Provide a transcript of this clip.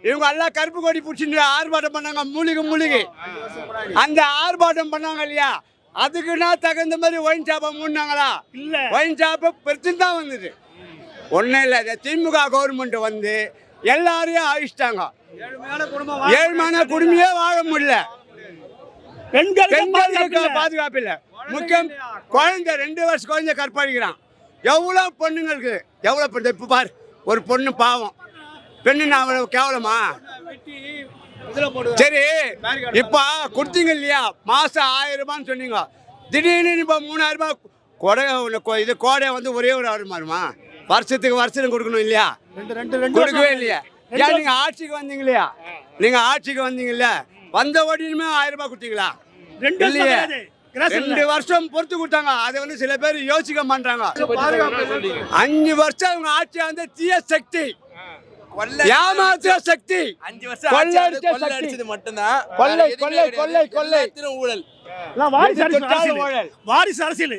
இவங்க எல்லாம் கருப்பு கொடி பிடிச்சிட்டு ஆர்ப்பாட்டம் பண்ணாங்க, மூலிகை அந்த ஆர்ப்பாட்டம் பண்ணாங்க இல்லையா, அதுக்குன்னா தகுந்த மாதிரி ஒயின் ஷாப்பை மூடினாங்களா? இல்லை, ஒயின் ஷாப்பை பிரச்சனை தான் வந்தது. ஒன்றும் இல்லை, இந்த திமுக கவர்மெண்ட் வந்து எல்லாரையும் அழிச்சிட்டாங்க. ஏழ்மையான குடும்பமே வாழ முடியல, பெண்களுக்கு பாதுகாப்பு இல்லை. முக்கியம் குழந்தை 2 வருஷம் குழந்தை கற்பழிக்கிறான். எவ்வளோ பொண்ணுங்களுக்கு எவ்வளோ பொண்ணு இப்போ பார், ஒரு பொண்ணு பாவம், பெண்ணுன்னு அவ்வளோ கேவலமா? சரி, இப்போ கொடுத்தீங்க இல்லையா, மாதம் 1000 ரூபான்னு சொன்னீங்க, திடீர்னு இப்போ 3000 ரூபாய் கொடை. இது கோடை வந்து ஒரே ஒரு வருமா? வருஷத்துக்கு கொடுக்கணும் இல்லையா? கொடுக்கவே இல்லையா? ஏன் நீங்கள் ஆட்சிக்கு வந்தீங்க இல்லையா? நீங்கள் ஆட்சிக்கு வந்தீங்க இல்லையா, வந்த உடனே 1000 ரூபாய் கொடுத்தீங்களா? இல்லையே, 2 வருஷம் பொறுத்து கொடுத்தாங்க. அதை வந்து சில பேர் யோசிக்க மாட்டாங்க. 5 வருஷம் அவங்க ஆட்சி வந்து தீய சக்தி, ஏமாற்ற சக்தி, 5 வருஷம் கொள்ளடிச்சது மட்டும்தான். கொள்ளை ஊழல், வாரிசு அரசியல்.